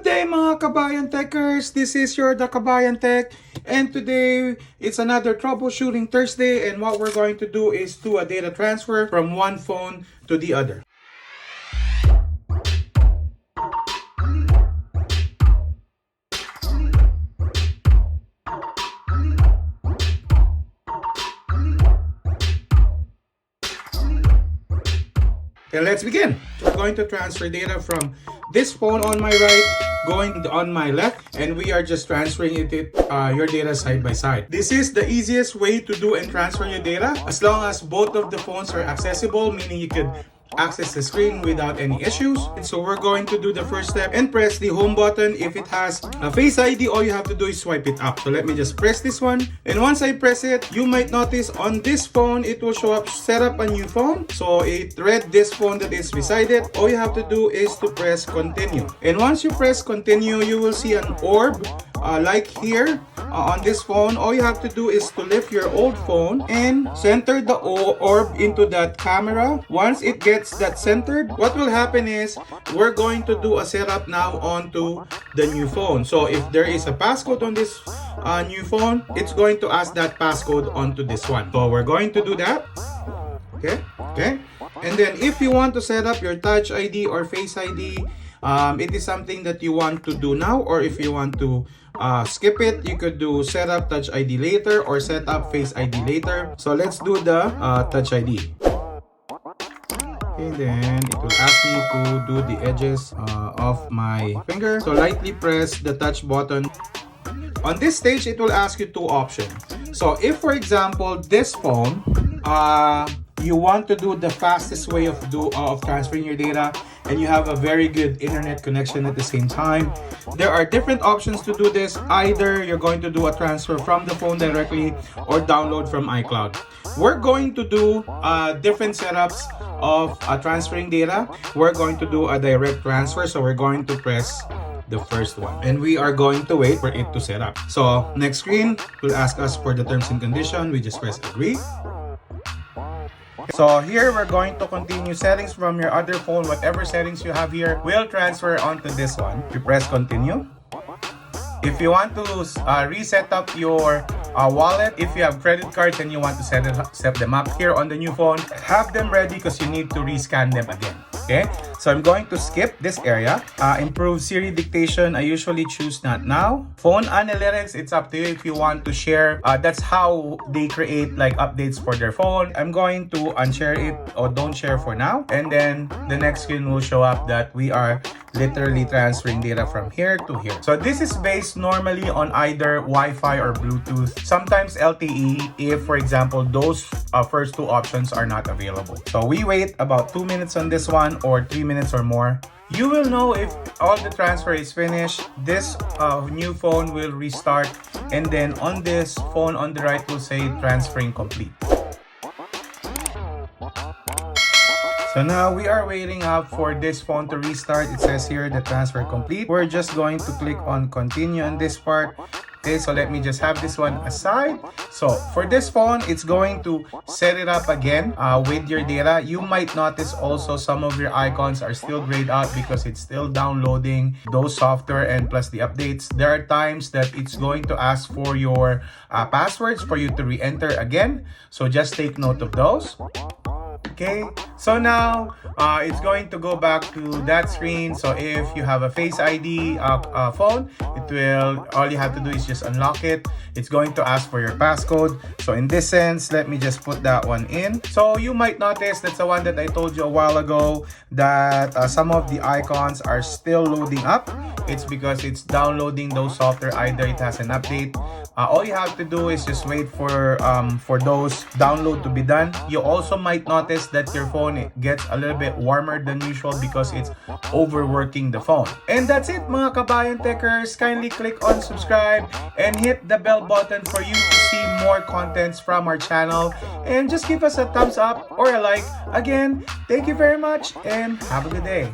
day mga Kabayan Techers, this is your The Kabayan Tech, and today it's another troubleshooting Thursday, and what we're going to do is do a data transfer from one phone to the other. Okay, let's begin. We're going to transfer data from this phone on my right going on my left, and we are just transferring your data side by side. This is the easiest way to do and transfer your data as long as both of the phones are accessible, meaning you could access the screen without any issues. And so we're going to do the first step and press the home button. If it has a Face ID, all you have to do is swipe it up. So let me just press this one, and once I press it, you might notice on this phone it will show up set up a new phone. So it read this phone that is beside it. All you have to do is to press continue, and once you press continue, you will see an orb like here on this phone. All you have to do is to lift your old phone and center the orb into that camera. Once it gets that centered, what will happen is we're going to do a setup now onto the new phone. So if there is a passcode on this new phone, it's going to ask that passcode onto this one. So we're going to do that. Okay. And then if you want to set up your Touch ID or Face ID, it is something that you want to do now, or if you want to skip it, you could do set up Touch ID later or set up Face ID later. So let's do the Touch ID. Okay, then it will ask me to do the edges of my finger. So lightly press the touch button. On this stage, it will ask you two options. So if, for example, this phone, you want to do the fastest way of transferring your data, and you have a very good internet connection at the same time, there are different options to do this. Either you're going to do a transfer from the phone directly or download from iCloud. We're going to do different setups of transferring data. We're going to do a direct transfer, so we're going to press the first one, and we are going to wait for it to set up. So next screen will ask us for the terms and condition. We just press agree. So here we're going to continue settings from your other phone. Whatever settings you have here will transfer onto this one. You press continue. If you want to reset up your wallet, if you have credit cards and you want to set them up here on the new phone, have them ready because you need to rescan them again. Okay, so I'm going to skip this area. Improve Siri dictation, I usually choose not now. Phone analytics, it's up to you if you want to share. That's how they create like updates for their phone. I'm going to unshare it or don't share for now. And then the next screen will show up that we are literally transferring data from here to here. So this is based normally on either Wi-Fi or Bluetooth, sometimes LTE if, for example, those first two options are not available. So we wait about 2 minutes on this one or 3 minutes or more. You will know if all the transfer is finished. This new phone will restart, and then on this phone on the right will say transferring complete. So now we are waiting up for this phone to restart. It says here the transfer complete. We're just going to click on continue on this part. Okay, so let me just have this one aside. So for this phone, it's going to set it up again with your data. You might notice also some of your icons are still grayed out because it's still downloading those software and plus the updates. There are times that it's going to ask for your passwords for you to re-enter again. So just take note of those. Okay, so now it's going to go back to that screen. So if you have a Face ID phone, all you have to do is just unlock it. It's going to ask for your passcode. So in this sense, let me just put that one in. So you might notice that's the one that I told you a while ago that some of the icons are still loading up. It's because it's downloading those software. Either it has an update. All you have to do is just wait for those download to be done. You also might notice that your phone gets a little bit warmer than usual because it's overworking the phone. And that's it mga Kabayan Techers. Kindly click on subscribe and hit the bell button for you to see more contents from our channel. And just give us a thumbs up or a like. Again, thank you very much and have a good day.